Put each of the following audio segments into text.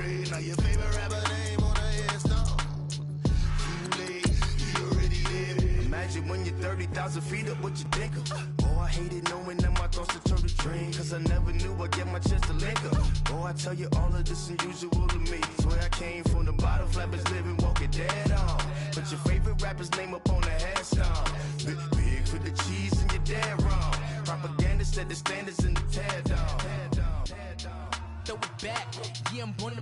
afraid. Now your favorite rapper name on a headstone. Too late, you already there. Imagine when you're 30,000 feet up, what you think of? Oh, I hated knowing that my thoughts would turn to dream, cause I never knew I'd get my chance to link up. Oh, I tell you all of this unusual to me. Swear I came from the bottom, flappers living, walking dead on. Put your favorite rapper's name up on the headstone. Big for the cheese and you're dead wrong. Propaganda set the standards in the tear down. Throw it back, yeah, I'm born.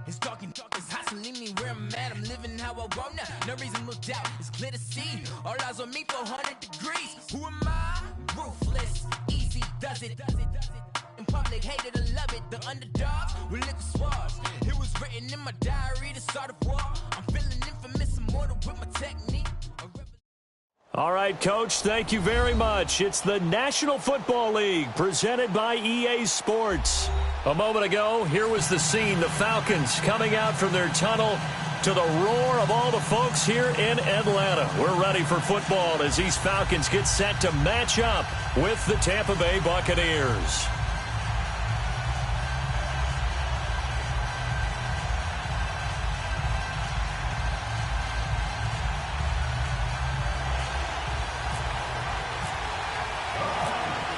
It's dark, it's hot, so leave me where I'm at. I'm living how I want now. No reason to look out, it's clear to see. All eyes on me, 400 degrees. Who am I? Ruthless, easy, does it. In public, hated and love it. The underdogs with liquor swabs. It was written in my diary to start a war. I'm feeling infamous, immortal with my technique. All right, Coach, thank you very much. It's the National Football League presented by EA Sports. A moment ago, here was the scene. The Falcons coming out from their tunnel to the roar of all the folks here in Atlanta. We're ready for football as these Falcons get set to match up with the Tampa Bay Buccaneers.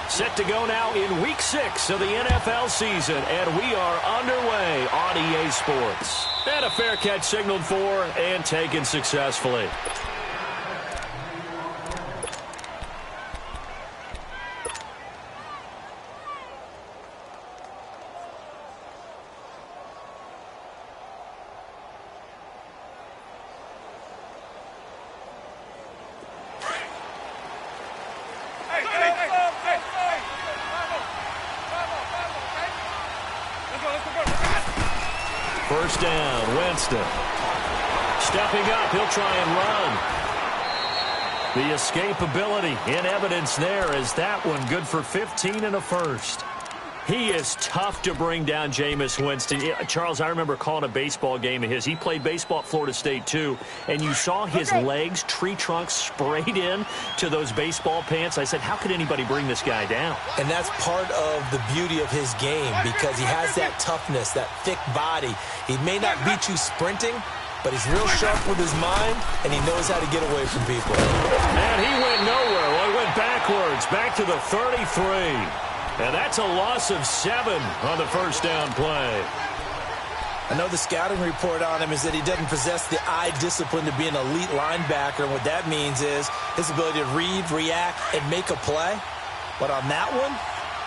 Set to go now in Week 6 of the NFL season, and we are underway on EA Sports. And a fair catch signaled for and taken successfully. First down, Winston. Stepping up, he'll try and run. The escapability in evidence there as that one good for 15 and a first. He is tough to bring down, Jameis Winston. Charles, I remember calling a baseball game of his. He played baseball at Florida State, too, and you saw his legs, tree trunks sprayed in to those baseball pants. I said, how could anybody bring this guy down? And that's part of the beauty of his game because he has that toughness, that thick body. He may not beat you sprinting, but he's real sharp with his mind, and he knows how to get away from people. And he went nowhere. Well, he went backwards, back to the 33. And that's a loss of 7 on the first down play. I know the scouting report on him is that he doesn't possess the eye discipline to be an elite linebacker. And what that means is his ability to read, react, and make a play. But on that one,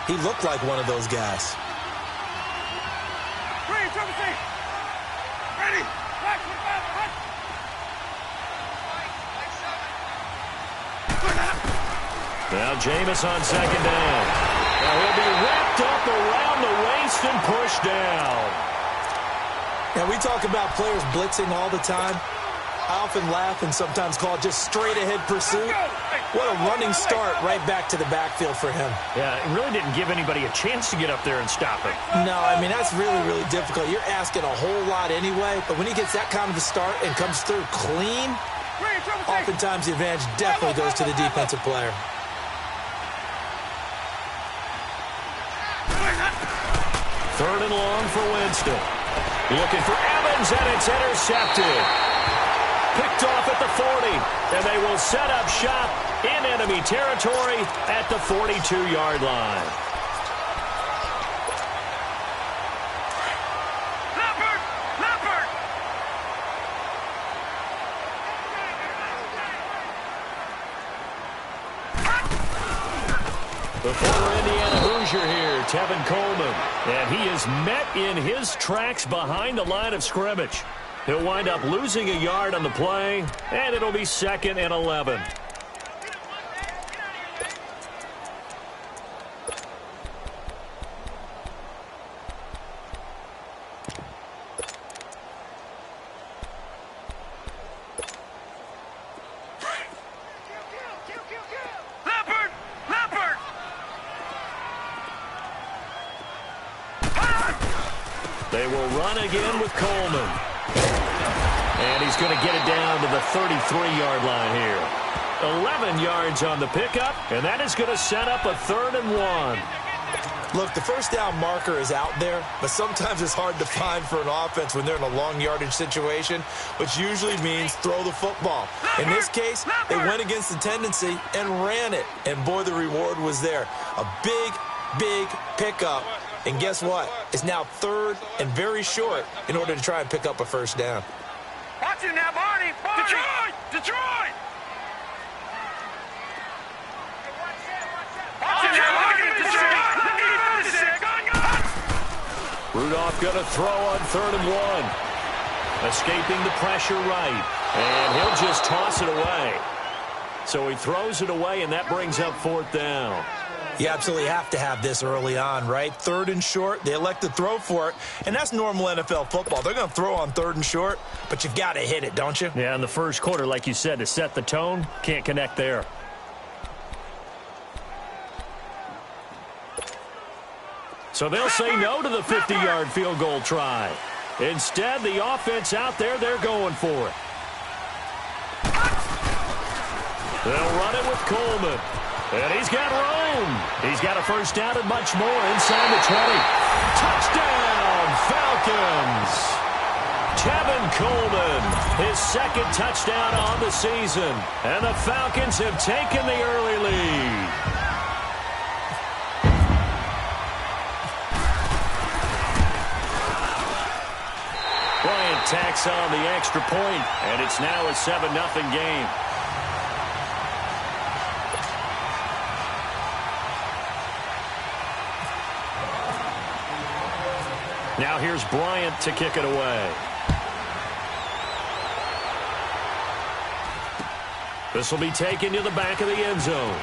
he looked like one of those guys. Ready? Now Jameis on second down. Now he'll be wrapped up around the waist and pushed down. Now we talk about players blitzing all the time. I often laugh and sometimes call it just straight-ahead pursuit. What a running start right back to the backfield for him. Yeah, it really didn't give anybody a chance to get up there and stop him. No, I mean, that's really, really difficult. You're asking a whole lot anyway, but when he gets that kind of a start and comes through clean, oftentimes the advantage definitely goes to the defensive player. Third and long for Winston. Looking for Evans, and it's intercepted. Picked off at the 40, and they will set up shop in enemy territory at the 42-yard line. The former Indiana Hoosier here, Tevin Coleman. And he is met in his tracks behind the line of scrimmage. He'll wind up losing a yard on the play, and it'll be 2nd and 11. They will run again with Coleman. And he's going to get it down to the 33-yard line here. 11 yards on the pickup, and that is going to set up a 3rd and 1. Look, the first down marker is out there, but sometimes it's hard to find for an offense when they're in a long yardage situation, which usually means throw the football. In this case, they went against the tendency and ran it, and boy, the reward was there. A big, big pickup, and guess what? It's now third and very short in order to try and pick up a first down. Watch it now, Barney! Detroit! Detroit! Rudolph going to throw on 3rd and 1. Escaping the pressure right. And he'll just toss it away. So he throws it away, and that brings up 4th down. You absolutely have to have this early on, right? 3rd and short, they elect to throw for it, and that's normal NFL football. They're going to throw on 3rd and short, but you've got to hit it, don't you? Yeah, in the first quarter, like you said, to set the tone, can't connect there. So they'll say no to the 50-yard field goal try. Instead, the offense out there, they're going for it. They'll run it with Coleman. And he's got room. He's got a first down and much more inside the 20. Touchdown, Falcons. Tevin Coleman, his 2nd touchdown on the season. And the Falcons have taken the early lead. Bryant tacks on the extra point, and it's now a 7-0 game. Now here's Bryant to kick it away. This will be taken to the back of the end zone.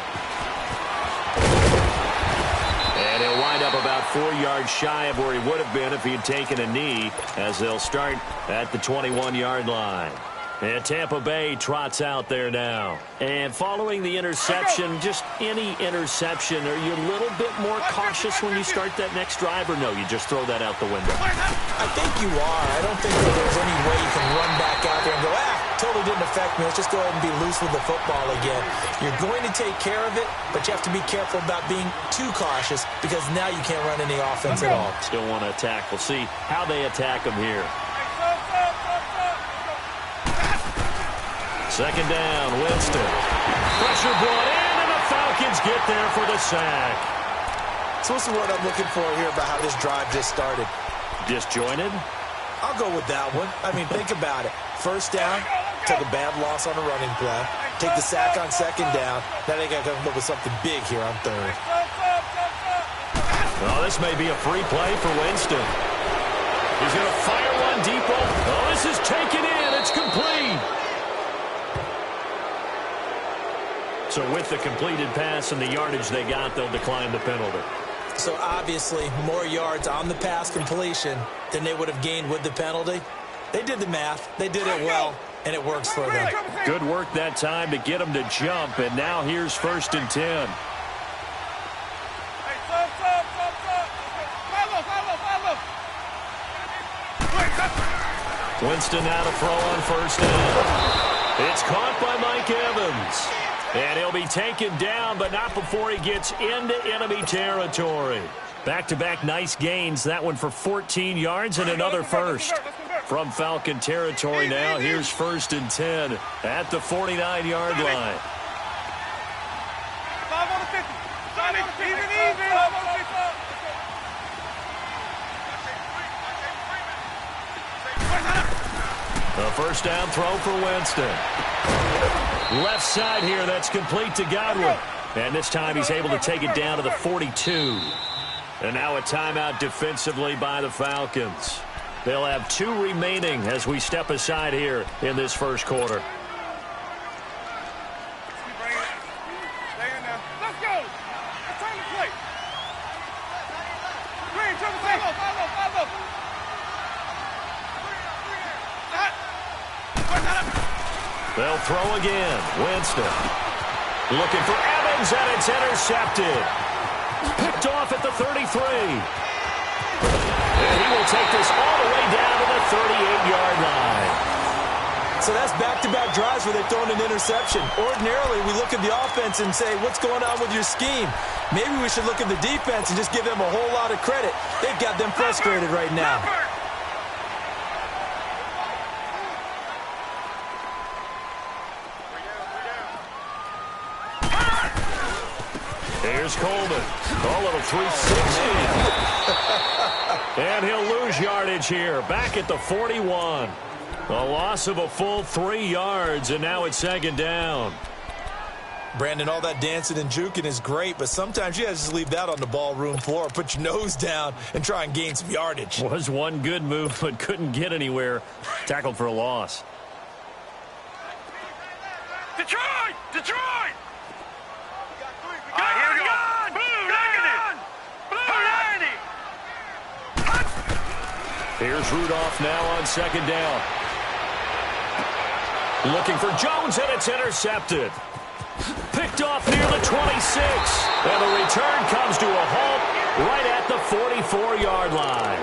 And he'll wind up about 4 yards shy of where he would have been if he had taken a knee, as they'll start at the 21-yard line. And Tampa Bay trots out there now. And following the interception, just any interception, are you a little bit more cautious when you start that next drive, or no, you just throw that out the window? I think you are. I don't think that there's any way you can run back out there and go, totally didn't affect me. Let's just go ahead and be loose with the football again. You're going to take care of it, but you have to be careful about being too cautious because now you can't run any offense at all. Still want to attack. We'll see how they attack him here. 2nd down, Winston. Pressure brought in, and the Falcons get there for the sack. So what's the word I'm looking for here about how this drive just started? Disjointed? I'll go with that one. I mean, think about it. First down, took a bad loss on a running play. Take the sack on 2nd down. Now they got to come up with something big here on 3rd. Oh, this may be a free play for Winston. He's going to fire one deep. Oh, this is taken in. It's complete. So with the completed pass and the yardage they got, they'll decline the penalty. So obviously more yards on the pass completion than they would have gained with the penalty. They did the math. They did it well, and it works for them. Good work that time to get them to jump, and now here's 1st and 10. Winston now to throw on 1st down. It's caught by Mike Evans. And he'll be taken down, but not before he gets into enemy territory. Back-to-back nice gains. That one for 14 yards and another first. From Falcon territory now, here's 1st and 10 at the 49-yard line. 5 on the 50. 5 on the 50. Even. 5 on the 50. A first down throw for Winston. Left side here, that's complete to Godwin. And this time he's able to take it down to the 42. And now a timeout defensively by the Falcons. They'll have 2 remaining as we step aside here in this first quarter. Let's go. It's time to play. Green, triple take. Follow. They'll throw again. Winston looking for Evans, and it's intercepted. Picked off at the 33. And he will take this all the way down to the 38-yard line. So that's back-to-back drives where they've thrown an interception. Ordinarily, we look at the offense and say, what's going on with your scheme? Maybe we should look at the defense and just give them a whole lot of credit. They've got them frustrated right now. Here's Coleman. A little 360. And he'll lose yardage here. Back at the 41. A loss of a full 3 yards, and now it's second down. Brandon, all that dancing and juking is great, but sometimes you got to just leave that on the ballroom floor. Put your nose down and try and gain some yardage. Was one good move, but couldn't get anywhere. Tackled for a loss. Detroit! Detroit! Here we go. Here's Rudolph now on second down. Looking for Jones, and it's intercepted. Picked off near the 26. And the return comes to a halt right at the 44-yard line.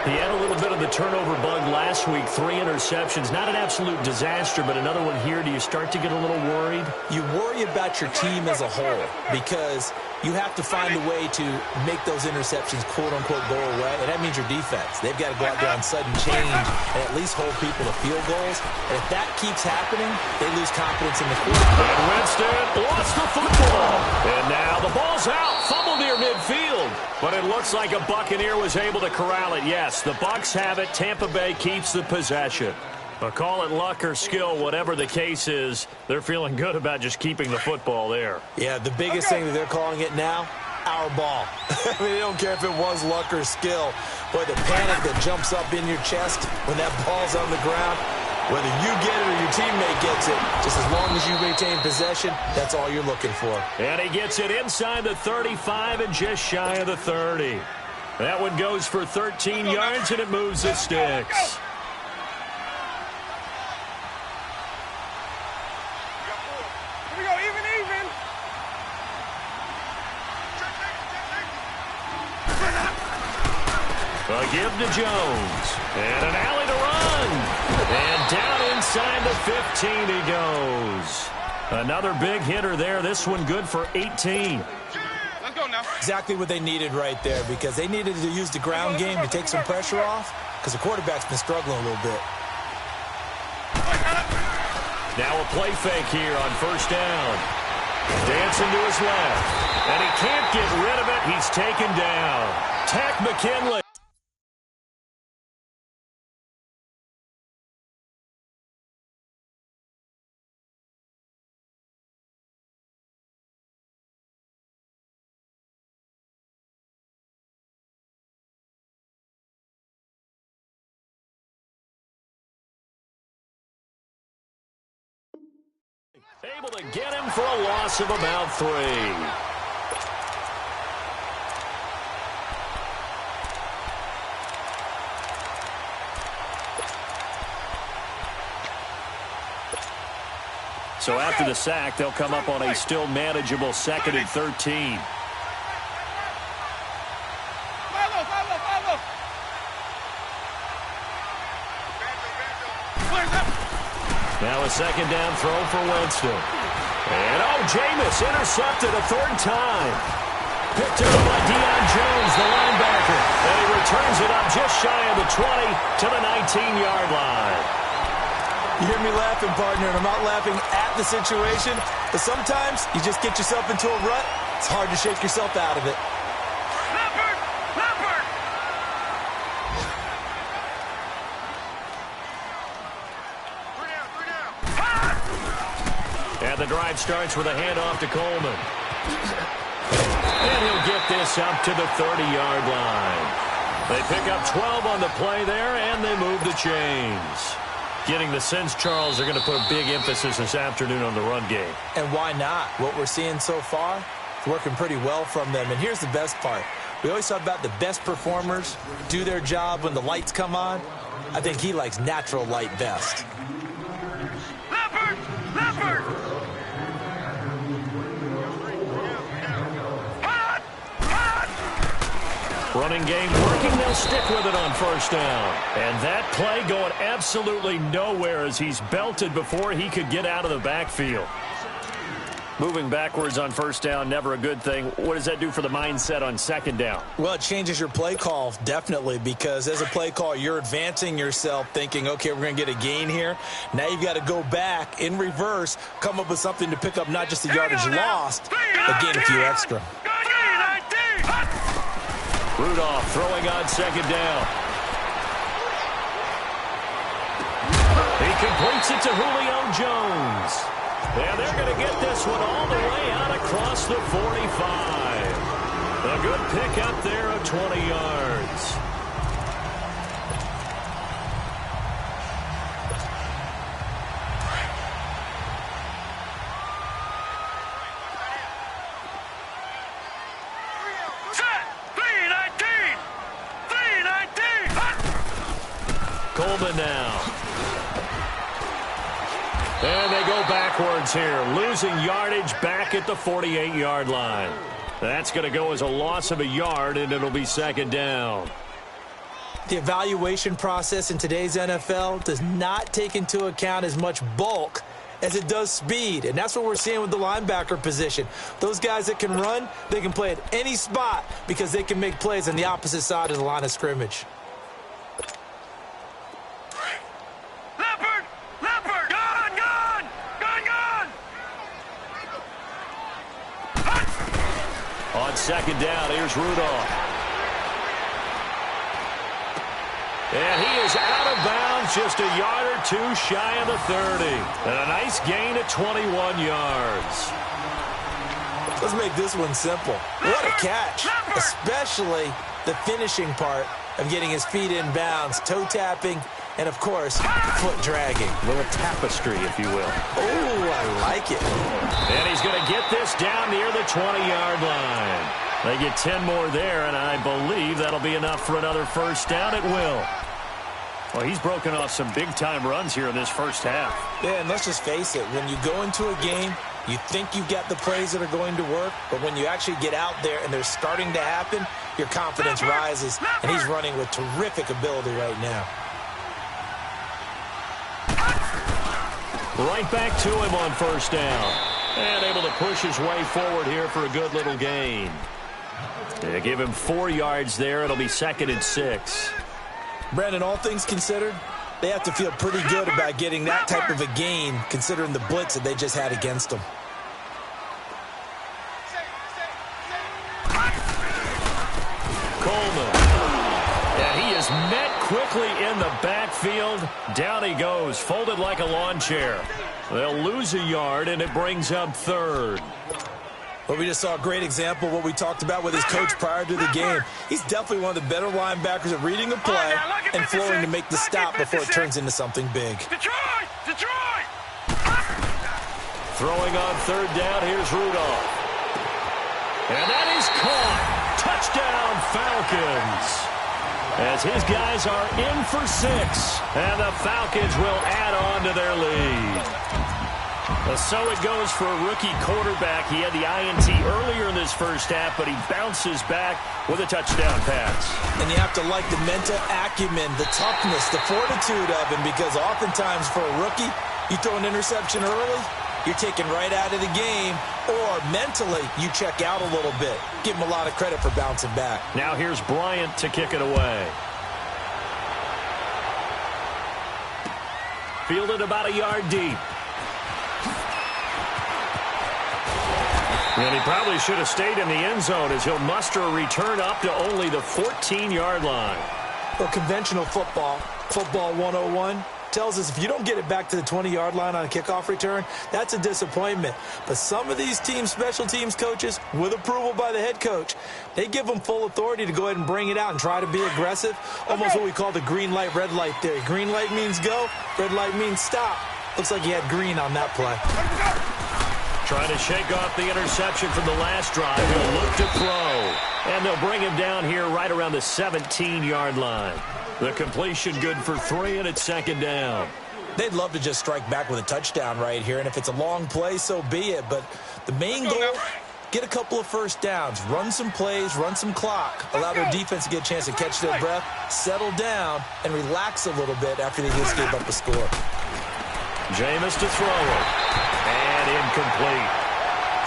He had a little bit of the turnover bug last week. 3 interceptions. Not an absolute disaster, but another one here. Do you start to get a little worried? You worry about your team as a whole because you have to find a way to make those interceptions, quote-unquote, go away, and that means your defense. They've got to go out there on sudden change and at least hold people to field goals. And if that keeps happening, they lose confidence in the quarterback. And Winston lost the football. And now the ball's out. Fumble near midfield. But it looks like a Buccaneer was able to corral it. Yes, the Bucs have it. Tampa Bay keeps the possession. But call it luck or skill, whatever the case is, they're feeling good about just keeping the football there. Yeah, the biggest thing that they're calling it now, our ball. I mean, they don't care if it was luck or skill. But the panic that jumps up in your chest when that ball's on the ground, whether you get it or your teammate gets it, just as long as you retain possession, that's all you're looking for. And he gets it inside the 35 and just shy of the 30. That one goes for 13 yards, and it moves the sticks. A give to Jones. And an alley to run. And down inside the 15 he goes. Another big hitter there. This one good for 18. Let's go now. Exactly what they needed right there because they needed to use the ground game to take some pressure off because the quarterback's been struggling a little bit. Now a play fake here on first down. Dancing to his left. And he can't get rid of it. He's taken down. Tack McKinley. Able to get him for a loss of about 3. So after the sack, they'll come up on a still manageable 2nd and 13. Now a second down throw for Winston. And, Jameis intercepted a 3rd time. Picked up by Deion Jones, the linebacker. And he returns it up just shy of the 20 to the 19-yard line. You hear me laughing, partner, and I'm not laughing at the situation, but sometimes you just get yourself into a rut. It's hard to shake yourself out of it. And the drive starts with a handoff to Coleman. And he'll get this up to the 30-yard line. They pick up 12 on the play there, and they move the chains. Getting the sense, Charles, they're going to put a big emphasis this afternoon on the run game. And why not? What we're seeing so far, it's working pretty well from them. And here's the best part. We always talk about the best performers do their job when the lights come on. I think he likes natural light best. Running game working. They'll stick with it on first down. And that play going absolutely nowhere as he's belted before he could get out of the backfield. Moving backwards on first down, never a good thing. What does that do for the mindset on second down? Well, it changes your play call, definitely, because as a play call, you're advancing yourself thinking, okay, we're going to get a gain here. Now you've got to go back in reverse, come up with something to pick up not just the yardage lost, but gain a few extra. Rudolph throwing on second down. He completes it to Julio Jones. And they're going to get this one all the way out across the 45. A good pick up there of 20 yards. Coleman now. And they go backwards here, losing yardage back at the 48-yard line. That's going to go as a loss of a yard, and it'll be second down. The evaluation process in today's NFL does not take into account as much bulk as it does speed, and that's what we're seeing with the linebacker position. Those guys that can run, they can play at any spot because they can make plays on the opposite side of the line of scrimmage. On second down, here's Rudolph. And he is out of bounds, just a yard or two shy of the 30. And a nice gain of 21 yards. Let's make this one simple. What a catch, especially the finishing part of getting his feet in bounds, toe tapping, and, of course, foot dragging. A little tapestry, if you will. Oh, I like it. And he's going to get this down near the 20-yard line. They get 10 more there, and I believe that'll be enough for another first down. It will. Well, he's broken off some big-time runs here in this first half. Yeah, and let's just face it. When you go into a game, you think you've got the plays that are going to work, but when you actually get out there and they're starting to happen, your confidence rises, and he's running with terrific ability right now. Right back to him on first down. And able to push his way forward here for a good little gain. They give him 4 yards there. It'll be second and 6. Brandon, all things considered, they have to feel pretty good about getting that type of a gain, considering the blitz that they just had against them. Coleman. And he is met quickly in the backfield. Down he goes, folded like a lawn chair. They'll lose a yard, and it brings up third. Well, we just saw a great example of what we talked about with his coach prior to the game. He's definitely one of the better linebackers at reading a play and flowing to make the stop before it turns into something big. Detroit! Throwing on third down, here's Rudolph. And that is caught. Touchdown, Falcons. As his guys are in for 6, and the Falcons will add on to their lead. So it goes for a rookie quarterback. He had the INT earlier in this first half, but he bounces back with a touchdown pass. And you have to like the mental acumen, the toughness, the fortitude of him, because oftentimes for a rookie, you throw an interception early, you're taken right out of the game, or mentally you check out a little bit. Give him a lot of credit for bouncing back. Now here's Bryant to kick it away. Fielded about a yard deep. And he probably should have stayed in the end zone as he'll muster a return up to only the 14-yard line. Well, conventional football 101, tells us if you don't get it back to the 20-yard line on a kickoff return, that's a disappointment. But some of these team special teams coaches, with approval by the head coach, they give them full authority to go ahead and bring it out and try to be aggressive, almost what we call the green light, red light theory. Green light means go, red light means stop. Looks like he had green on that play. Trying to shake off the interception from the last drive. He'll look to throw. And they'll bring him down here right around the 17-yard line. The completion good for 3, and it's second down. They'd love to just strike back with a touchdown right here, and if it's a long play, so be it. But the main goal get a couple of first downs, run some plays, run some clock, allow their defense to get a chance to catch their breath, settle down, and relax a little bit after they just gave up a score. Jameis to throw it. And incomplete.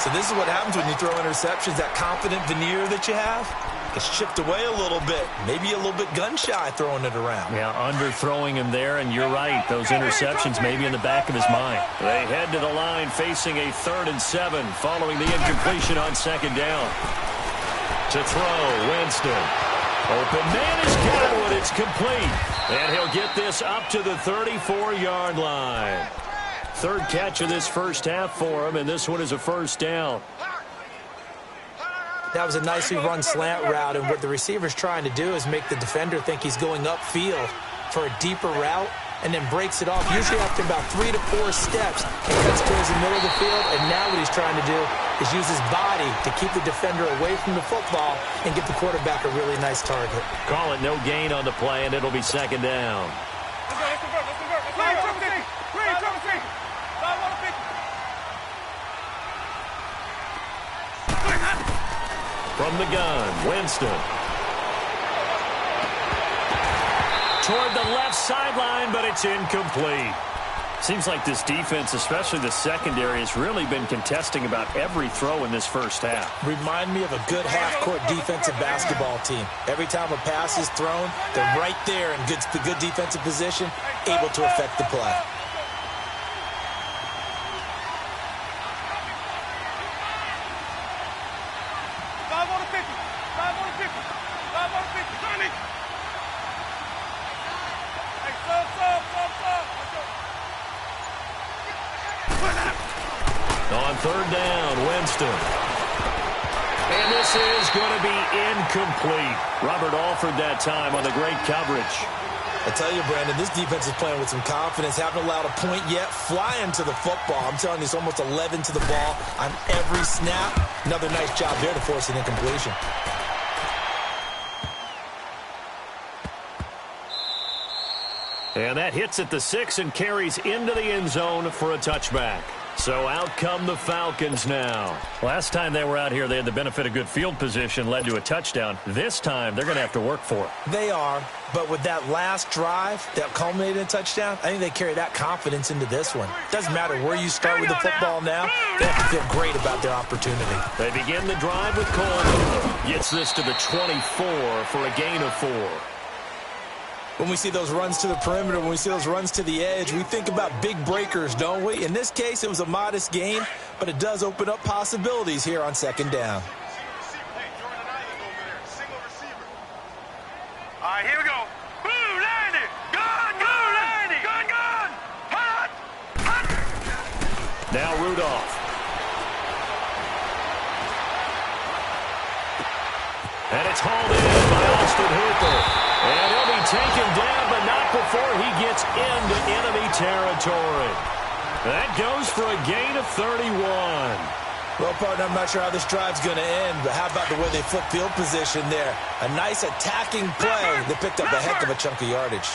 So this is what happens when you throw interceptions. That confident veneer that you have gets chipped away a little bit. Maybe a little bit gun-shy throwing it around. Yeah, underthrowing him there, and you're right. Those interceptions may be in the back of his mind. They head to the line facing a 3rd and 7 following the incompletion on 2nd down. To throw, Winston. Open man is got one. It's complete. And he'll get this up to the 34-yard line. 3rd catch of this first half for him, and this one is a 1st down. That was a nicely run slant route, and what the receiver's trying to do is make the defender think he's going upfield for a deeper route, and then breaks it off, usually after about 3 to 4 steps. He cuts towards the middle of the field, and now what he's trying to do is use his body to keep the defender away from the football and give the quarterback a really nice target. Call it no gain on the play, and it'll be 2nd down. From the gun, Winston. Toward the left sideline, but it's incomplete. Seems like this defense, especially the secondary, has really been contesting about every throw in this first half. Remind me of a good half-court defensive basketball team. Every time a pass is thrown, they're right there in good defensive position, able to affect the play. On 3rd down, Winston. And this is going to be incomplete. Robert Alford that time on the great coverage. I tell you, Brandon, this defense is playing with some confidence. Haven't allowed a point yet. Flying to the football. I'm telling you, it's almost 11 to the ball on every snap. Another nice job there to force an incompletion. And that hits at the 6 and carries into the end zone for a touchback. So out come the Falcons now. Last time they were out here, they had the benefit of good field position, led to a touchdown. This time, they're going to have to work for it. They are, but with that last drive that culminated in a touchdown, I think they carry that confidence into this one. Doesn't matter where you start with the football now, they have to feel great about their opportunity. They begin the drive with Coleman. Gets this to the 24 for a gain of 4. When we see those runs to the perimeter, when we see those runs to the edge, we think about big breakers, don't we? In this case, it was a modest gain, but it does open up possibilities here on 2nd down. All right, here we go. Boo, Landy! Gun, Landy! Gun! Hot! Now Rudolph. And it's hauled in by Austin Hooper. And he'll be taken down, but not before he gets into enemy territory. That goes for a gain of 31. Well, partner, I'm not sure how this drive's going to end, but how about the way they flip field position there? A nice attacking play that picked up a heck of a chunk of yardage.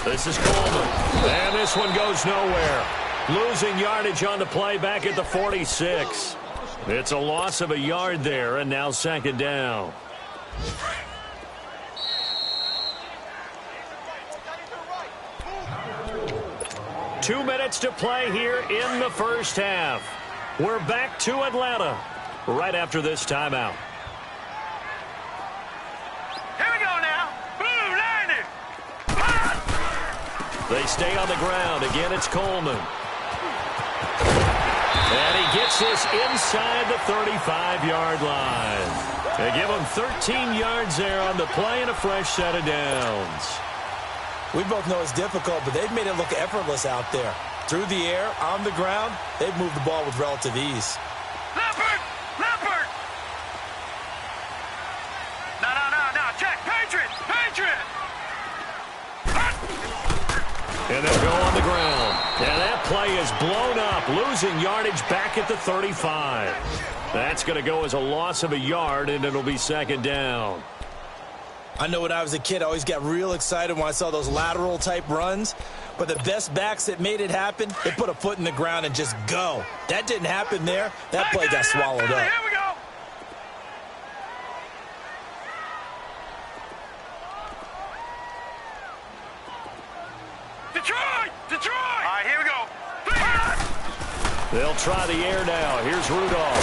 This is Coleman. And this one goes nowhere. Losing yardage on the play back at the 46. It's a loss of a yard there, and now 2nd down. Two minutes to play here in the first half. We're back to Atlanta right after this timeout. Here we go now. Boo, Landy! They stay on the ground. Again, it's Coleman. And he gets this inside the 35-yard line. They give him 13 yards there on the play and a fresh set of downs. We both know it's difficult, but they've made it look effortless out there. Through the air, on the ground, they've moved the ball with relative ease. Leopard! No, check! Patriot! And they'll go on the ground. And that play is blown up, losing yardage back at the 35. That's going to go as a loss of a yard, and it'll be 2nd down. I know when I was a kid, I always got real excited when I saw those lateral-type runs. But the best backs that made it happen, they put a foot in the ground and just go. That didn't happen there. That play got swallowed up. Here we go. Detroit! Detroit! All right, here we go. They'll try the air now. Here's Rudolph.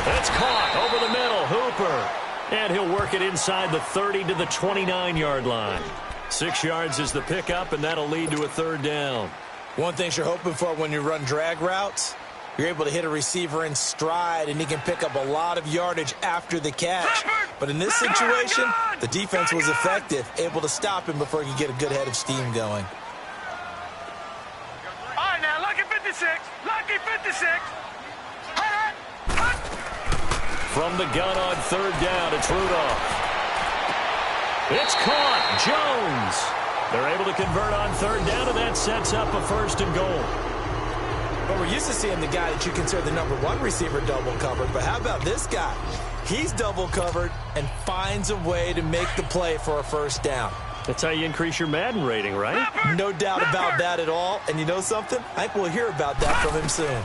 That's caught over the middle. Hooper. And he'll work it inside the 30 to the 29-yard line. 6 yards is the pickup, and that'll lead to a third down. One thing you're hoping for when you run drag routes, you're able to hit a receiver in stride, and he can pick up a lot of yardage after the catch. But in this situation, the defense was effective, able to stop him before he could get a good head of steam going. All right, now, lucky 56. Lucky 56. From the gun on third down, it's Rudolph. It's caught. Jones. They're able to convert on third down, and that sets up a 1st and goal. Well, we're used to seeing the guy that you consider the #1 receiver double covered, but how about this guy? He's double covered and finds a way to make the play for a 1st down. That's how you increase your Madden rating, right? No doubt about that at all. And you know something? I think we'll hear about that from him soon.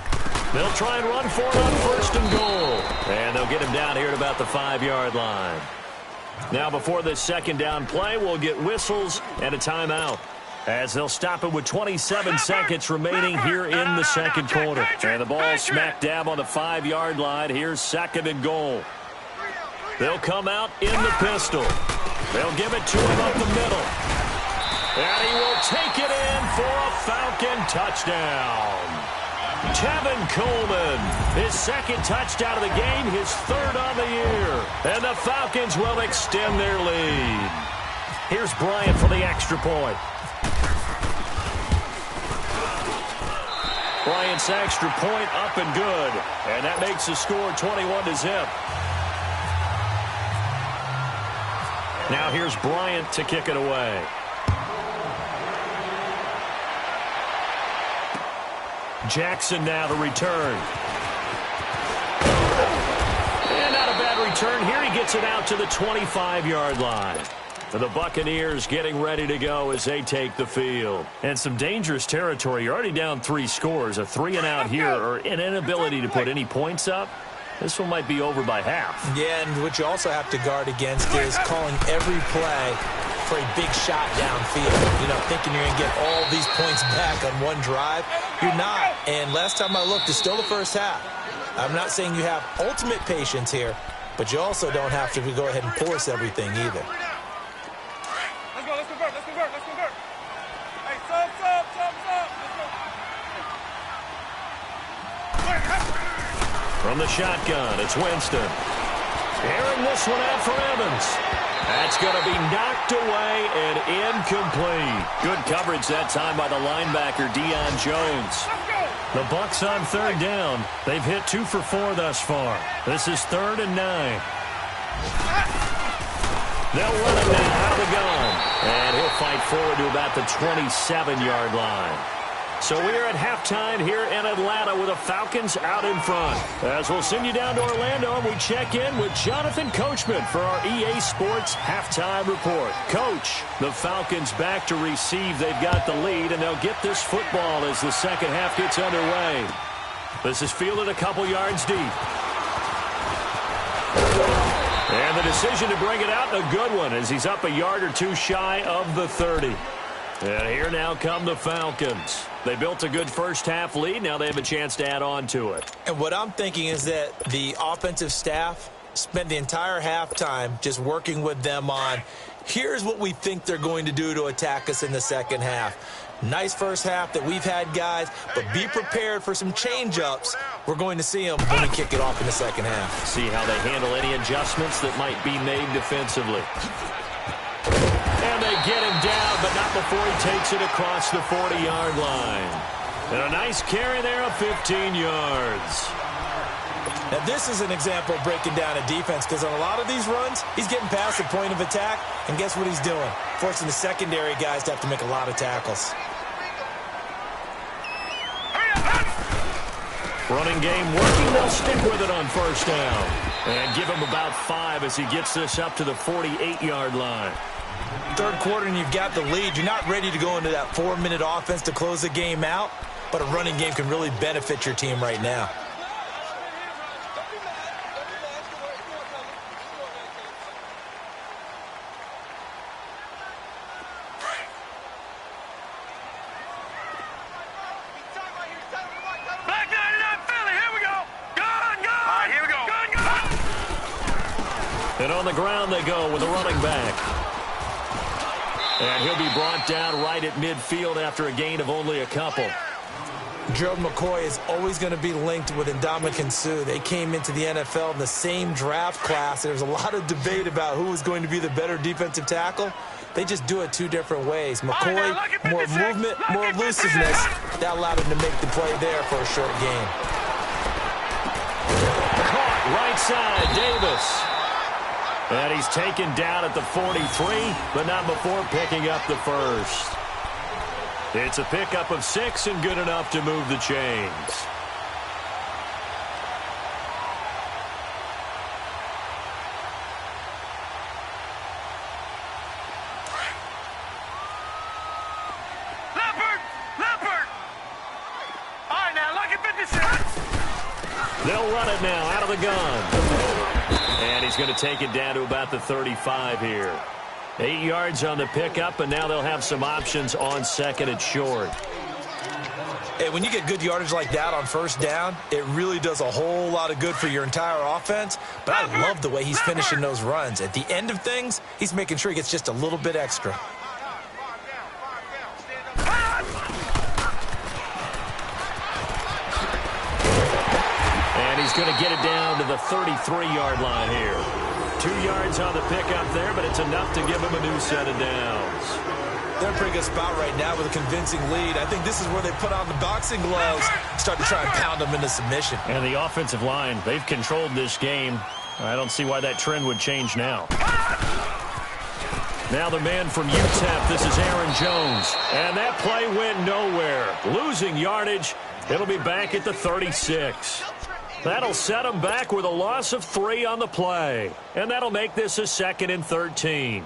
They'll try and run for it on 1st and goal. And they'll get him down here at about the 5-yard line. Now, before this 2nd down play, we'll get whistles and a timeout, as they'll stop it with 27 seconds remaining here in the 2nd quarter. And the ball smack dab on the 5-yard line. Here's 2nd and goal. They'll come out in the pistol. They'll give it to him up the middle. And he will take it in for a Falcon touchdown. Tevin Coleman, his 2nd touchdown of the game, his 3rd on the year. And the Falcons will extend their lead. Here's Bryant for the extra point. Bryant's extra point up and good. And that makes the score 21-0. Now here's Bryant to kick it away. Jackson now to return. And not a bad return here. He gets it out to the 25-yard line. For the Buccaneers getting ready to go as they take the field. And some dangerous territory. You're already down 3 scores. A 3-and-out here, or an inability to put any points up. This one might be over by half. Yeah, and what you also have to guard against is calling every play for a big shot downfield. You know, thinking you're going to get all these points back on one drive. You're not. And last time I looked, it's still the 1st half. I'm not saying you have ultimate patience here, but you also don't have to go ahead and force everything either. Let's go, let's convert, let's convert, let's convert. Hey, sub. Let's go. From the shotgun, it's Winston. Airing this one out for Evans. That's going to be knocked away and incomplete. Good coverage that time by the linebacker, Deion Jones. The Bucs on 3rd down. They've hit 2 for 4 thus far. This is 3rd and 9. They'll run him now out of the gun. And he'll fight forward to about the 27-yard line. So we are at halftime here in Atlanta with the Falcons out in front. As we'll send you down to Orlando, and we check in with Jonathan Coachman for our EA Sports halftime report. Coach, the Falcons back to receive. They've got the lead, and they'll get this football as the 2nd half gets underway. This is fielded a couple yards deep. And the decision to bring it out, a good one, as he's up a yard or 2 shy of the 30. And here now come the Falcons. They built a good 1st half lead. Now they have a chance to add on to it. And what I'm thinking is that the offensive staff spent the entire halftime just working with them on, here's what we think they're going to do to attack us in the 2nd half. Nice 1st half that we've had, guys, but be prepared for some change-ups. We're going to see them when we kick it off in the 2nd half. See how they handle any adjustments that might be made defensively. And they get him down, but not before he takes it across the 40-yard line. And a nice carry there of 15 yards. Now, this is an example of breaking down a defense, because on a lot of these runs, he's getting past the point of attack, and guess what he's doing? Forcing the secondary guys to have to make a lot of tackles. Running game working. They'll stick with it on 1st down. And give him about 5 as he gets this up to the 48-yard line. Third quarter and you've got the lead. You're not ready to go into that 4-minute offense to close the game out, but a running game can really benefit your team right now. And on the ground they go with a running back. And he'll be brought down right at midfield after a gain of only a couple. Gerald McCoy is always going to be linked with Ndamukong Suh. They came into the NFL in the same draft class. There's a lot of debate about who was going to be the better defensive tackle. They just do it two different ways. McCoy, more movement, more elusiveness. That allowed him to make the play there for a short gain. Caught right side, Davis. And he's taken down at the 43, but not before picking up the first. It's a pickup of 6 and good enough to move the chains. Leopard! All right, now, lucky 56. They'll run it now out of the gun. And he's going to take it down to about the 35 here. 8 yards on the pickup, and now they'll have some options on second and short. Hey, when you get good yardage like that on first down, it really does a whole lot of good for your entire offense. But I love the way he's finishing those runs. At the end of things, he's making sure he gets just a little bit extra. And he's going to get it down to the 33-yard line here. 2 yards on the pickup there, but it's enough to give him a new set of downs. They're in a pretty good spot right now with a convincing lead. I think this is where they put on the boxing gloves, start to try and pound them into submission. And the offensive line, they've controlled this game. I don't see why that trend would change now. Now the man from UTEP, this is Aaron Jones. And that play went nowhere. Losing yardage, it'll be back at the 36. That'll set them back with a loss of 3 on the play. And that'll make this a 2nd and 13.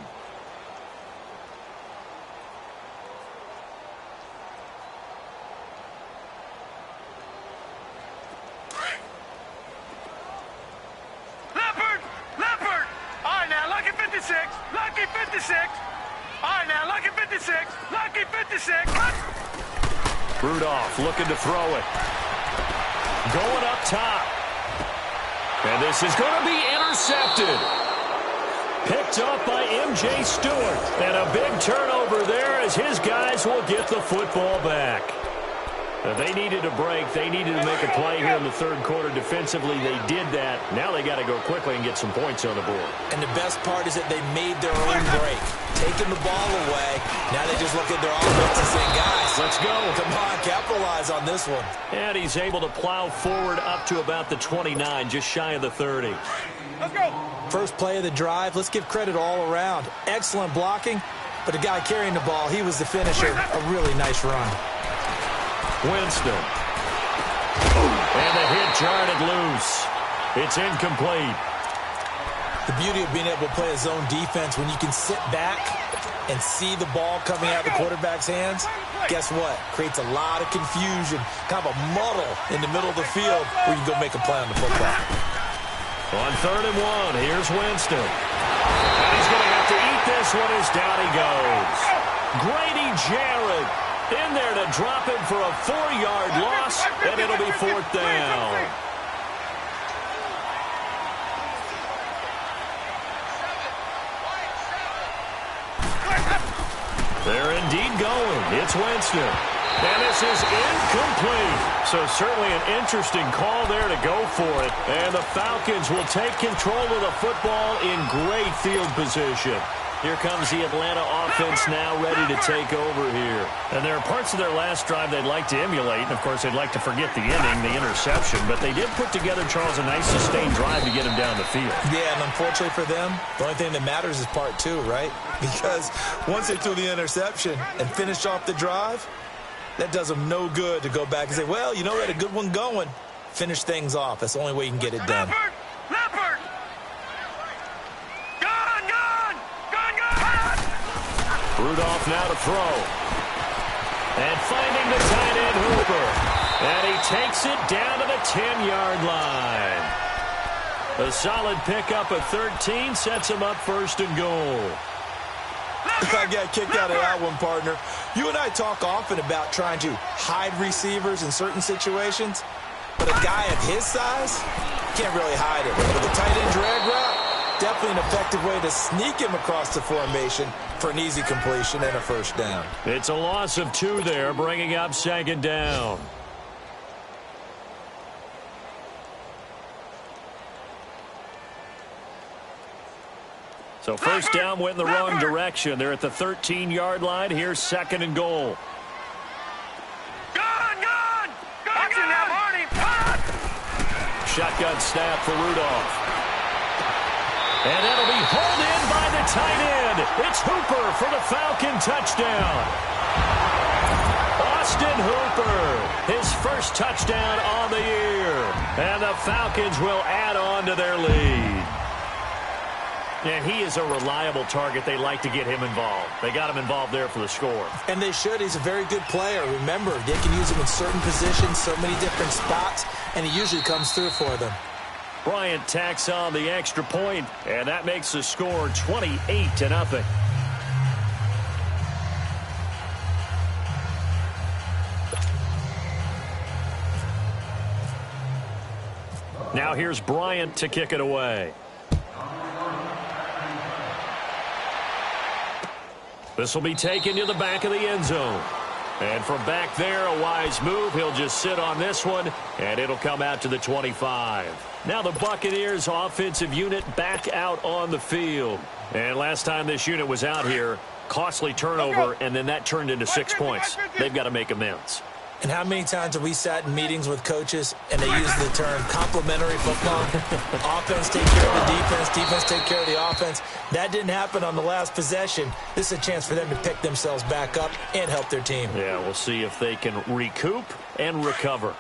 Leopard! All right, now, lucky 56. Lucky 56. All right, now, lucky 56. Lucky 56. Rudolph looking to throw it. Going up top. And this is going to be intercepted. Picked up by M.J. Stewart. And a big turnover there as his guys will get the football back. They needed a break. They needed to make a play here in the third quarter. Defensively, they did that. Now they got to go quickly and get some points on the board. And the best part is that they made their own break. Taking the ball away. Now they just look at their offense and say, guys, let's go. Come on, capitalize on this one. And he's able to plow forward up to about the 29, just shy of the 30. Let's go. First play of the drive. Let's give credit all around. Excellent blocking. But the guy carrying the ball, he was the finisher. A really nice run. Winston. And the hit jarred it loose. It's incomplete. The beauty of being able to play a zone defense when you can sit back and see the ball coming out of the quarterback's hands, guess what? Creates a lot of confusion, kind of a muddle in the middle of the field where you can go make a play on the football. On 3rd and 1, here's Winston. And he's going to have to eat this one as down he goes. Grady Jarrett in there to drop him for a 4-yard loss, and it'll be 4th down. They're indeed going. It's Winston. And this is incomplete. So certainly an interesting call there to go for it. And the Falcons will take control of the football in great field position. Here comes the Atlanta offense now ready to take over here. And there are parts of their last drive they'd like to emulate. And, of course, they'd like to forget the inning, the interception. But they did put together, Charles, a nice sustained drive to get him down the field. Yeah, and unfortunately for them, the only thing that matters is part 2, right? Because once they threw the interception and finished off the drive, that does them no good to go back and say, well, you know, we had a good one going. Finish things off. That's the only way you can get it done. Leopard! Rudolph now to throw. And finding the tight end Hooper. And he takes it down to the 10-yard line. A solid pickup at 13 sets him up first and goal. I got kicked out of that one, partner. You and I talk often about trying to hide receivers in certain situations, but a guy of his size can't really hide it. But the tight end drag route, definitely an effective way to sneak him across the formation for an easy completion and a first down. It's a loss of 2 there, bringing up second down. So first down went in the wrong direction. They're at the 13-yard line. Here's second and goal. Shotgun snap for Rudolph. And that'll be hauled in by the tight end. It's Hooper for the Falcon touchdown. Austin Hooper, his first touchdown on the year. And the Falcons will add on to their lead. Yeah, he is a reliable target. They like to get him involved. They got him involved there for the score. And they should. He's a very good player. Remember, they can use him in certain positions, so many different spots, and he usually comes through for them. Bryant tacks on the extra point, and that makes the score 28-0. Now here's Bryant to kick it away. This will be taken to the back of the end zone. And from back there, a wise move. He'll just sit on this one, and it'll come out to the 25. Now the Buccaneers offensive unit back out on the field. And last time this unit was out here, costly turnover, and then that turned into 6 points. They've got to make amends. And how many times have we sat in meetings with coaches and they use the term complementary football? Offense take care of the defense, defense take care of the offense. That didn't happen on the last possession. This is a chance for them to pick themselves back up and help their team. Yeah, we'll see if they can recoup and recover.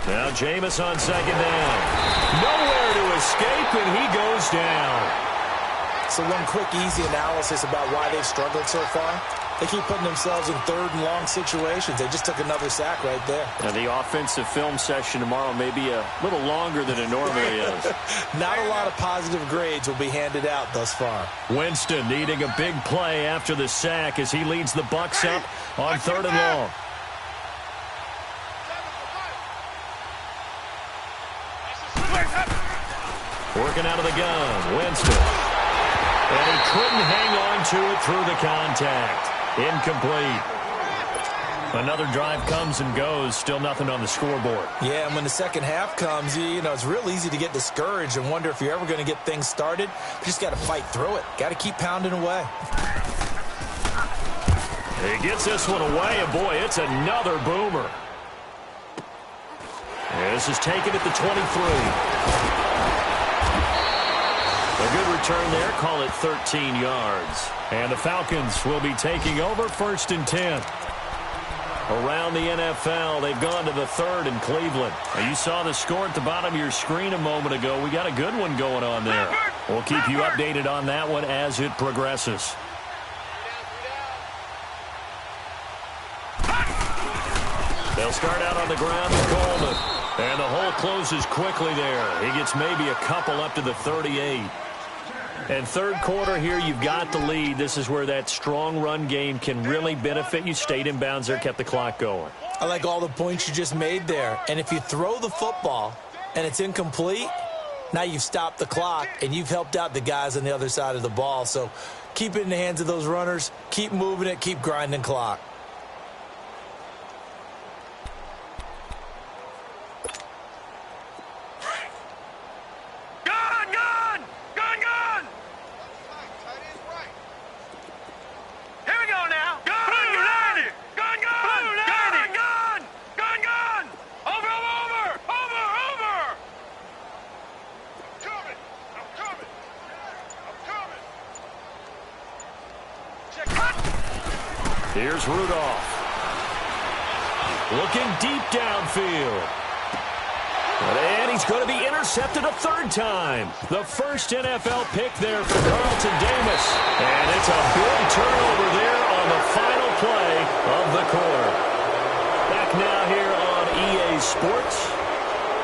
Now Jameis on second down. Nowhere to escape, and he goes down. So one quick, easy analysis about why they've struggled so far. They keep putting themselves in third and long situations. They just took another sack right there. Now the offensive film session tomorrow may be a little longer than it normally is. Not a lot of positive grades will be handed out thus far. Winston needing a big play after the sack as he leads the Bucs up on third and long. Working out of the gun, Winston. And he couldn't hang on to it through the contact. Incomplete. Another drive comes and goes, still nothing on the scoreboard. Yeah, and when the second half comes, you know, it's real easy to get discouraged and wonder if you're ever going to get things started. You just got to fight through it. Got to keep pounding away. He gets this one away, and boy, it's another boomer. This is taken at the 23. A good return there, call it 13 yards. And the Falcons will be taking over first and 10. Around the NFL, they've gone to the third in Cleveland. Now, you saw the score at the bottom of your screen a moment ago. We got a good one going on there. We'll keep you updated on that one as it progresses. They'll start out on the ground with Coleman. And the hole closes quickly there. He gets maybe a couple up to the 38. And third quarter here, you've got the lead. This is where that strong run game can really benefit you. Stayed in bounds there, kept the clock going. I like all the points you just made there. And if you throw the football and it's incomplete, now you've stopped the clock and you've helped out the guys on the other side of the ball. So keep it in the hands of those runners. Keep moving it. Keep grinding clock. Here's Rudolph. Looking deep downfield. And he's going to be intercepted a third time. The first NFL pick there for Carlton Davis. And it's a big turnover there on the final play of the quarter. Back now here on EA Sports.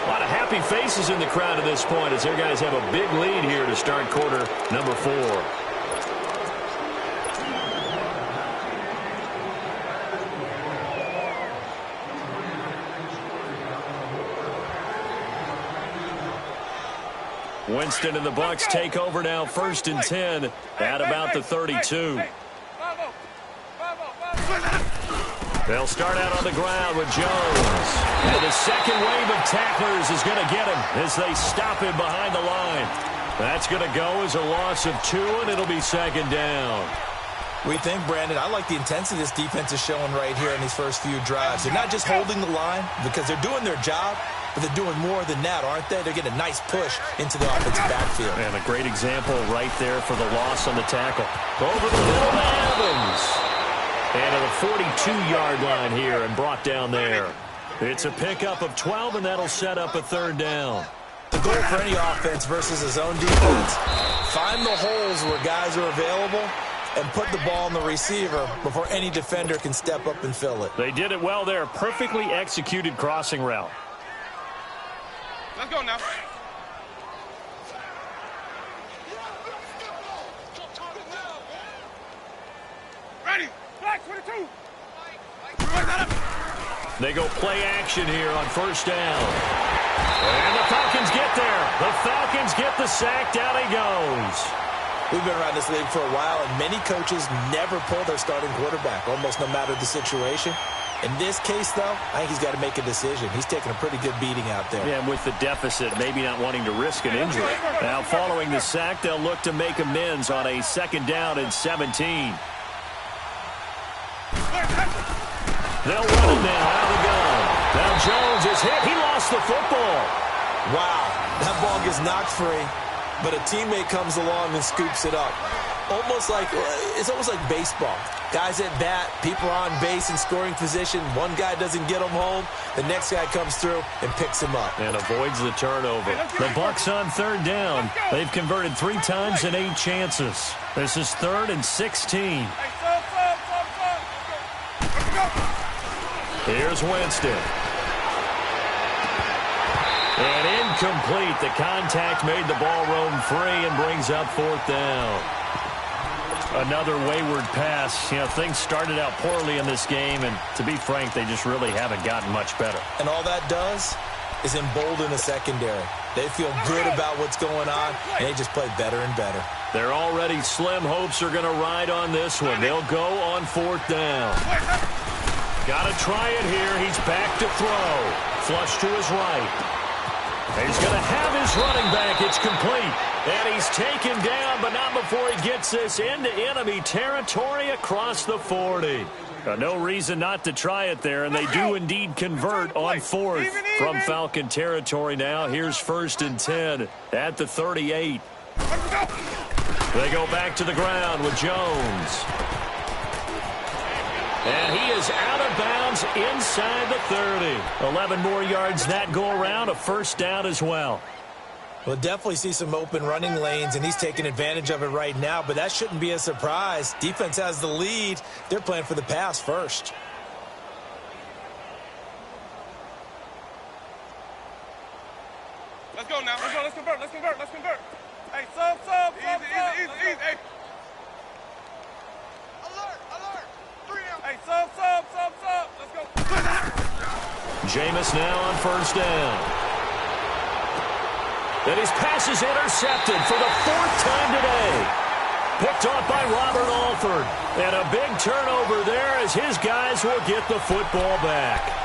A lot of happy faces in the crowd at this point as their guys have a big lead here to start quarter number 4. Winston and the Bucs take over now, 1st and 10 at about the 32. They'll start out on the ground with Jones. And the second wave of tacklers is going to get him as they stop him behind the line. That's going to go as a loss of 2, and it'll be 2nd down. We think, Brandon, I like the intensity this defense is showing right here in these first few drives. They're not just holding the line because they're doing their job, but they're doing more than that, aren't they? They're getting a nice push into the offensive backfield. And a great example right there for the loss on the tackle. Over the middle to Evans. And at the 42-yard line here and brought down there. It's a pickup of 12, and that'll set up a 3rd down. The goal for any offense versus his own defense, find the holes where guys are available and put the ball on the receiver before any defender can step up and fill it. They did it well there. Perfectly executed crossing route. Let's go now. Ready. Black 22. They go play action here on 1st down. And the Falcons get there. The Falcons get the sack. Down he goes. We've been around this league for a while, and many coaches never pull their starting quarterback, almost no matter the situation. In this case, though, I think he's got to make a decision. He's taking a pretty good beating out there. Yeah, with the deficit, maybe not wanting to risk an injury. Now, following the sack, they'll look to make amends on a 2nd down and 17. They'll run it now out of the gun. Now Jones is hit. He lost the football. Wow, that ball gets knocked free, but a teammate comes along and scoops it up. It's almost like baseball. Guys at bat, people are on base in scoring position. One guy doesn't get him home. The next guy comes through and picks him up. And avoids the turnover. The Bucs on 3rd down. They've converted 3 times in 8 chances. This is 3rd and 16. Here's Winston. And incomplete. The contact made the ball roam free and brings up 4th down. Another wayward pass. You know, things started out poorly in this game, and to be frank, they just really haven't gotten much better. And all that does is embolden the secondary. They feel good about what's going on, and they just play better and better. Their already slim hopes are going to ride on this one. They'll go on 4th down. Got to try it here. He's back to throw. Flush to his right. He's going to have his running back. It's complete. And he's taken down, but not before he gets this into enemy territory across the 40. No reason not to try it there, and they do indeed convert on 4th from Falcon territory now. Here's 1st and 10 at the 38. They go back to the ground with Jones. And he is out of bounds inside the 30. 11 more yards that go around, a 1st down as well. We'll definitely see some open running lanes, and he's taking advantage of it right now, but that shouldn't be a surprise. Defense has the lead. They're playing for the pass first. Let's go now. Let's go. Let's convert. Let's convert. Let's convert. Hey, sub. Easy. Hey. Alert. 3 now. Hey, sub. Let's go. Jameis now on 1st down. And his pass is intercepted for the 4th time today. Picked off by Robert Alford. And a big turnover there as his guys will get the football back.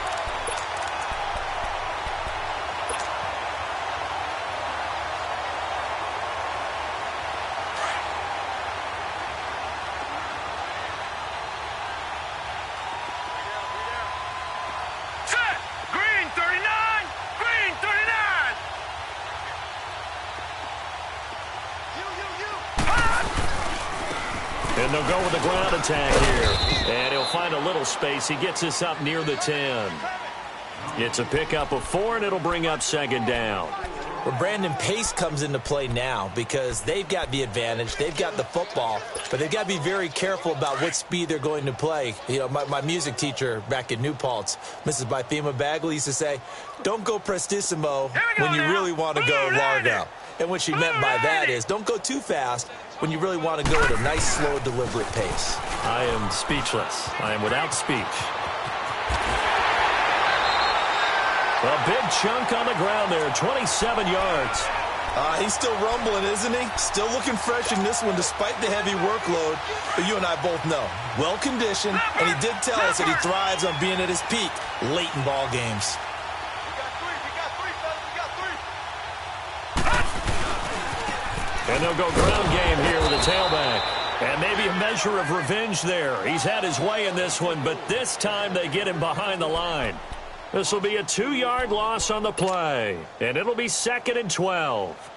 And they'll go with the ground attack here. And he'll find a little space. He gets this up near the 10. It's a pickup of 4, and it'll bring up second down. Well, Brandon, pace comes into play now because they've got the advantage. They've got the football, but they've got to be very careful about what speed they're going to play. You know, my music teacher back in New Paltz, Mrs. Bythema Bagley, used to say, don't go prestissimo when you really want to go largo. And what she meant by that is don't go too fast when you really want to go at a nice, slow, deliberate pace. I am speechless. I am without speech. A big chunk on the ground there, 27 yards. He's still rumbling, isn't he? Still looking fresh in this one despite the heavy workload. But you and I both know, well-conditioned, and he did tell us that he thrives on being at his peak late in ball games. And they'll go ground game here with a tailback. And maybe a measure of revenge there. He's had his way in this one, but this time they get him behind the line. This will be a 2-yard loss on the play, and it'll be 2nd and 12.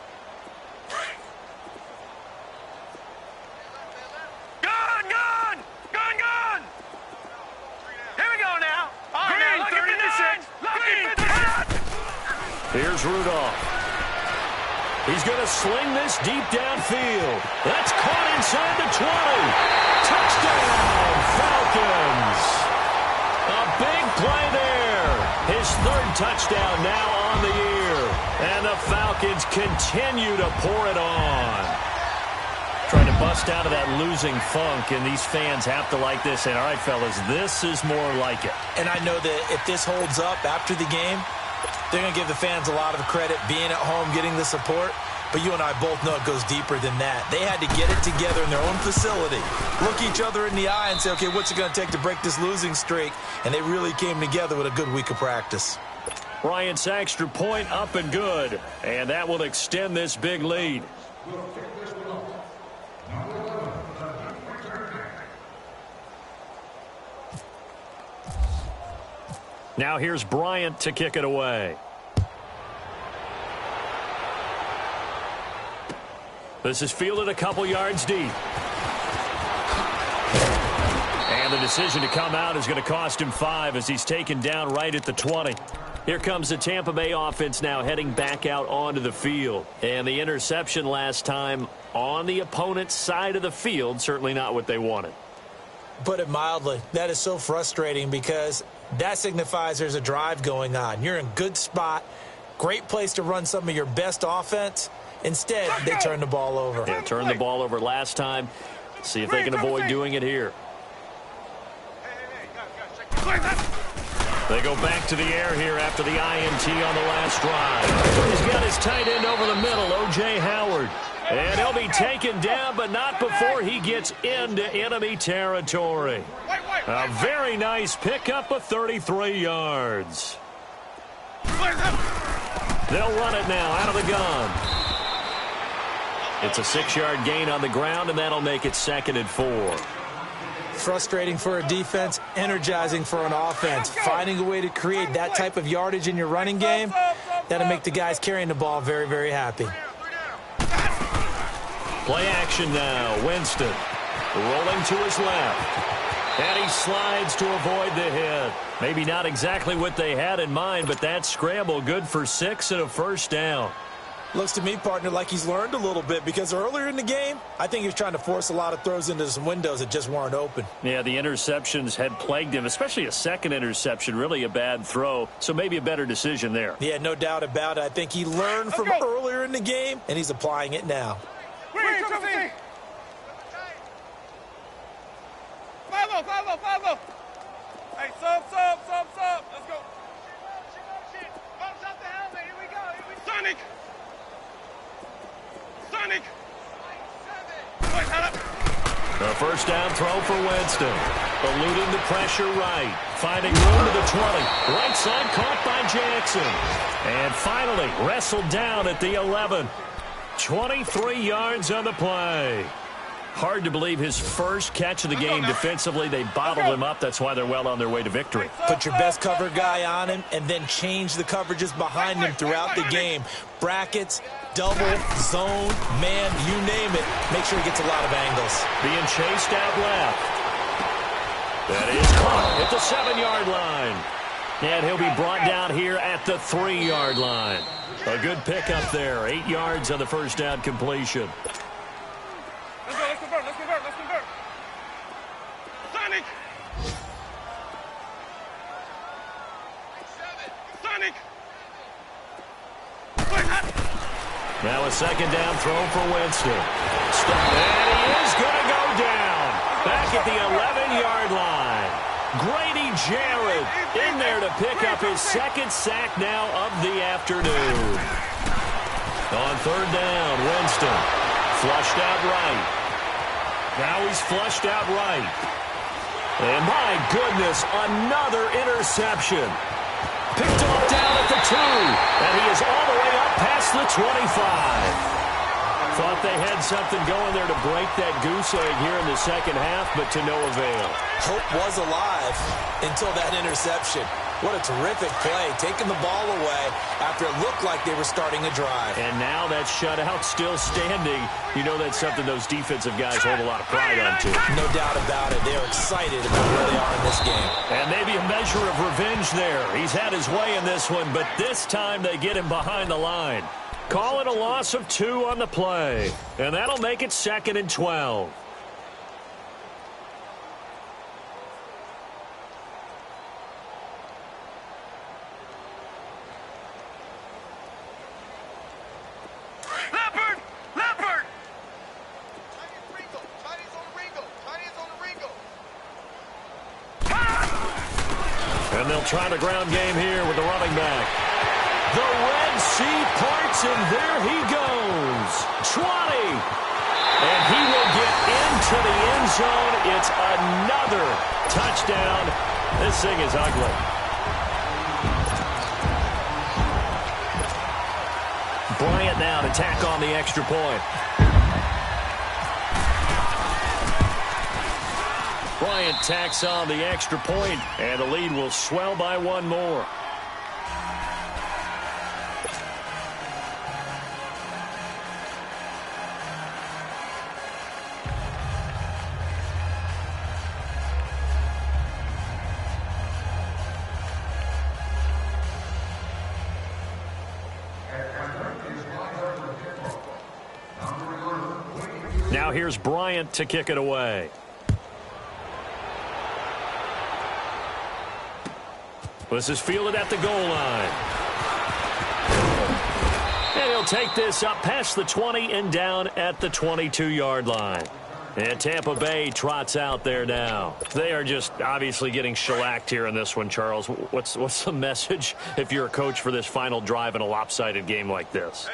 Gone! Here we go now. All right, now, lucky 56. Lucky 56. Here's Rudolph. He's going to sling this deep downfield. That's caught inside the 20. Touchdown, Falcons. A big play there. His 3rd touchdown now on the year. And the Falcons continue to pour it on. Trying to bust out of that losing funk, and these fans have to like this. And all right, fellas, this is more like it. And I know that if this holds up after the game, they're going to give the fans a lot of credit being at home, getting the support. But you and I both know it goes deeper than that. They had to get it together in their own facility, look each other in the eye and say, okay, what's it going to take to break this losing streak? And they really came together with a good week of practice. Bryant's extra point up and good. And that will extend this big lead. Now here's Bryant to kick it away. This is fielded a couple yards deep. And the decision to come out is going to cost him 5 as he's taken down right at the 20. Here comes the Tampa Bay offense now heading back out onto the field. And the interception last time on the opponent's side of the field, certainly not what they wanted. Put it mildly, that is so frustrating because that signifies there's a drive going on. You're in a good spot, great place to run some of your best offense. Instead, they turn the ball over. Yeah, turned the ball over last time. See if they can avoid doing it here. They go back to the air here after the INT on the last drive. He's got his tight end over the middle, O.J. Howard. And he'll be taken down, but not before he gets into enemy territory. A very nice pickup of 33 yards. They'll run it now out of the gun. It's a 6-yard gain on the ground, and that'll make it 2nd and 4. Frustrating for a defense, energizing for an offense. Finding a way to create that type of yardage in your running game, that'll make the guys carrying the ball very, very happy. Play action now. Winston rolling to his left. And he slides to avoid the hit. Maybe not exactly what they had in mind, but that scramble good for 6 and a first down. Looks to me, partner, like he's learned a little bit because earlier in the game, I think he was trying to force a lot of throws into some windows that just weren't open. Yeah, the interceptions had plagued him, especially a second interception, really a bad throw, so maybe a better decision there. Yeah, no doubt about it. I think he learned from earlier in the game, and he's applying it now. 5-0. Hey, sub. Let's go. Bounce off the helmet. Here we go. Sonic. The first down throw for Winston. Eluding the pressure right. Finding room to the 20. Right side caught by Jackson. And finally wrestled down at the 11. 23 yards on the play. Hard to believe his first catch of the game defensively. They bottled him up. That's why they're well on their way to victory. Put your best cover guy on him and then change the coverages behind him throughout the game. Brackets, double, zone, man, you name it. Make sure he gets a lot of angles. Being chased out left. That is caught at the 7-yard line. And he'll be brought down here at the 3-yard line. A good pickup there. 8 yards on the first down completion. Let's go, let's convert, let's convert, let's convert. Sonic! Sonic! Now a second down throw for Winston. And he is going to go down. Back at the 11-yard line. Grady Jarrett in there to pick up his second sack now of the afternoon. On third down, Winston flushed out right. Now he's flushed out right. And my goodness, another interception. Picked off down at the 2. And he is all the way up past the 25. Thought they had something going there to break that goose egg here in the second half, but to no avail. Hope was alive until that interception. What a terrific play, taking the ball away after it looked like they were starting a drive. And now that shutout still standing. You know that's something those defensive guys hold a lot of pride on, too. No doubt about it. They are excited about where they are in this game. And maybe a measure of revenge there. He's had his way in this one, but this time they get him behind the line. Call it a loss of 2 on the play. And that'll make it 2nd and 12. Leopard! Leopard! And they'll try the ground game here with the running back. The Red Sea parts, and there he goes. 20. And he will get into the end zone. It's another touchdown. This thing is ugly. Bryant now to tack on the extra point. Bryant tacks on the extra point, and the lead will swell by 1 more. Now here's Bryant to kick it away. This is fielded at the goal line. And he'll take this up past the 20 and down at the 22-yard line. And Tampa Bay trots out there now. They are just obviously getting shellacked here in this one, Charles. What's the message if you're a coach for this final drive in a lopsided game like this?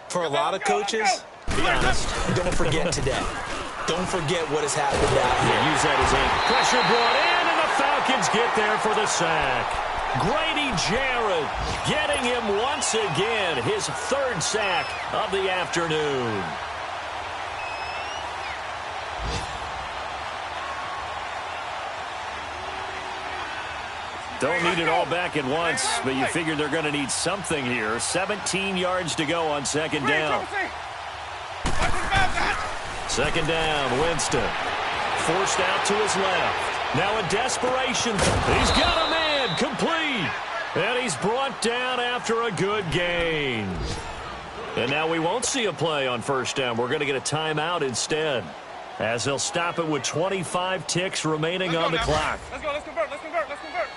For a lot of coaches, be honest, don't forget today. Don't forget what has happened out here. Use that as a pressure brought in, and the Falcons get there for the sack. Grady Jarrett getting him once again, his 3rd sack of the afternoon. Don't need it all back at once, but you figure they're going to need something here. 17 yards to go on second down. Second down, Winston. Forced out to his left. Now a desperation. He's got a man, complete. And he's brought down after a good gain. And now we won't see a play on first down. We're going to get a timeout instead, as they'll stop it with 25 ticks remaining on the clock. Let's go, let's convert, let's convert, let's convert.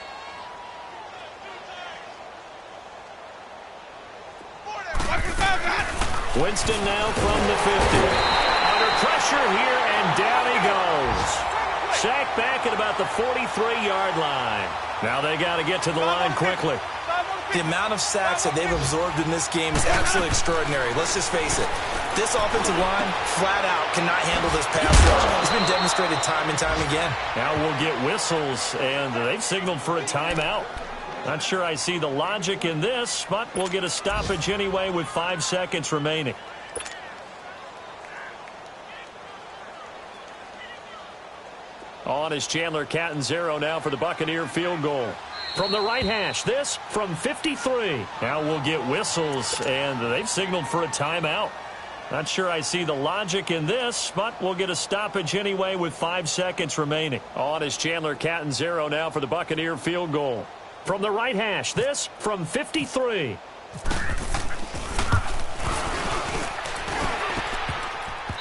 Winston now from the 50. Under pressure here, and down he goes. Sacked back at about the 43-yard line. Now they got to get to the line quickly. The amount of sacks that they've absorbed in this game is absolutely extraordinary. Let's just face it. This offensive line, flat out, cannot handle this pass rush. It's been demonstrated time and time again. Now we'll get whistles, and they've signaled for a timeout. Not sure I see the logic in this, but we'll get a stoppage anyway with 5 seconds remaining. On is Chandler Catanzaro now for the Buccaneer field goal. From the right hash, this from 53. Now we'll get whistles, and they've signaled for a timeout. Not sure I see the logic in this, but we'll get a stoppage anyway with 5 seconds remaining. On is Chandler Catanzaro now for the Buccaneer field goal. From the right hash, this from 53.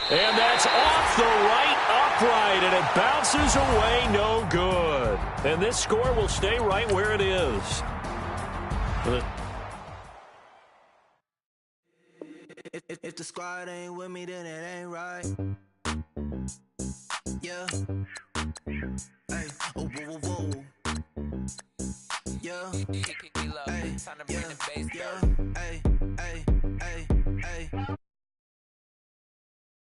And that's off the right upright, and it bounces away no good. And this score will stay right where it is. If the squad ain't with me, then it ain't right. Yeah. Hey. Oh, whoa, whoa, whoa. Yeah. Hey. Yeah. Yeah. Hey. Hey. Hey. Hey.